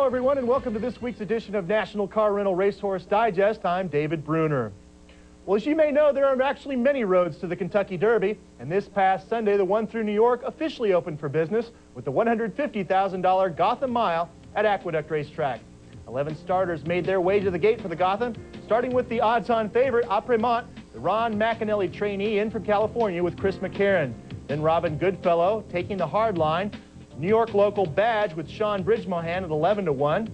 Hello, everyone, and welcome to this week's edition of National Car Rental Racehorse Digest. I'm David Bruner. Well, as you may know, there are actually many roads to the Kentucky Derby, and this past Sunday, the one through New York officially opened for business with the $150,000 Gotham Mile at Aqueduct Racetrack. 11 starters made their way to the gate for the Gotham, starting with the odds-on favorite, Apremont, the Ron McAnally trainee in from California with Chris McCarron. Then Robin Goodfellow taking the hard line. New York local Badge with Sean Bridgemohan at 11-1.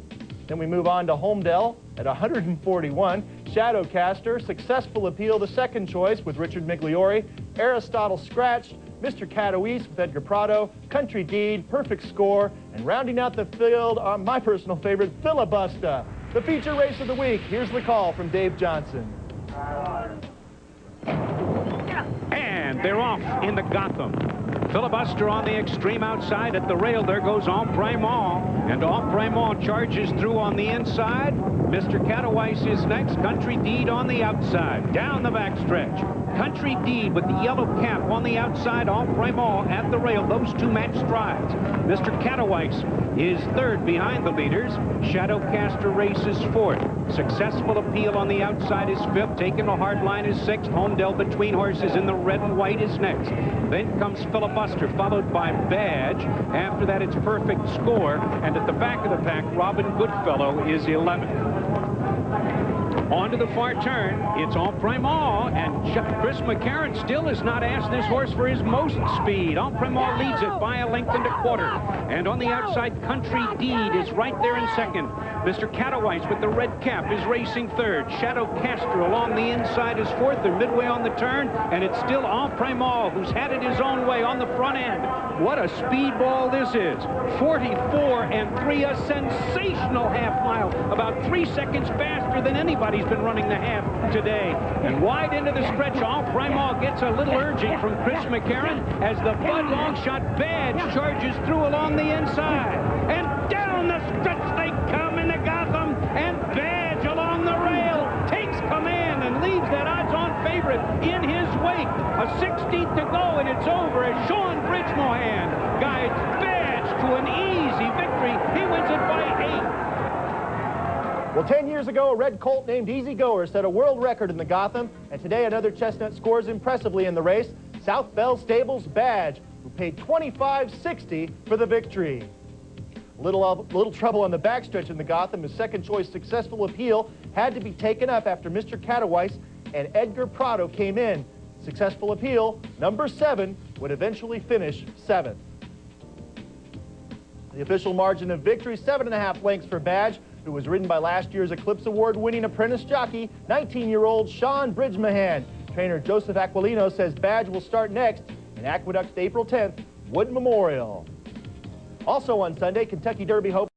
Then we move on to Homedale at 141. Shadowcaster, Successful Appeal, the second choice with Richard Migliori. Aristotle Scratch, Mr. Catoise with Edgar Prado. Country Deed, Perfect Score. And rounding out the field, my personal favorite, Filibuster. The feature race of the week. Here's the call from Dave Johnson. And they're off in the Gotham. Filibuster on the extreme outside. At the rail, there goes Apremont. And Apremont charges through on the inside. Mr. Catoise is next. Country Deed on the outside. Down the backstretch. Country Deed with the yellow cap on the outside. Apremont at the rail. Those two match strides. Mr. Catoise is third behind the leaders. Shadowcaster races fourth. Successful Appeal on the outside is fifth. Taking the hard line is sixth. Homedale between horses in the red and white is next. Then comes Filibuster, followed by Badge. After that, it's Perfect Score. And at the back of the pack, Robin Goodfellow is 11th. On to the far turn, it's Apremont, and Chris McCarron still has not asked this horse for his most speed. Apremont leads it by a length and a quarter. And on the outside, Country Deed is right there in second. Mr. Catoise with the red cap is racing third. Shadowcaster along the inside is fourth. They're midway on the turn, and it's still Apremont who's had it his own way on the front end. What a speedball this is. 44-3, a sensational half mile, about 3 seconds faster than anybody's been running the half today. And wide into the stretch, Apremont gets a little urging from Chris McCarron as the Bud Longshot Badge charges through along the inside. And down the stretch they come in the Gotham, and Badge along the rail takes command and leaves that odds-on favorite in his wake. A 16th to go, and it's over as Sean Bridgemohan guides Badge to an easy victory. He wins it by 8. Well, 10 years ago, a red colt named Easy Goer set a world record in the Gotham, and today another chestnut scores impressively in the race. South Bell Stables Badge, who paid $25.60 for the victory. Little trouble on the backstretch in the Gotham. His second choice Successful Appeal had to be taken up after Mr. Catoise and Edgar Prado came in. Successful Appeal, number 7, would eventually finish 7th. The official margin of victory, 7.5 lengths for Badge, who was ridden by last year's Eclipse Award-winning apprentice jockey, 19-year-old Sean Bridgemohan. Trainer Joseph Aquilino says Badge will start next in Aqueduct's April 10th Wood Memorial. Also on Sunday, Kentucky Derby Hope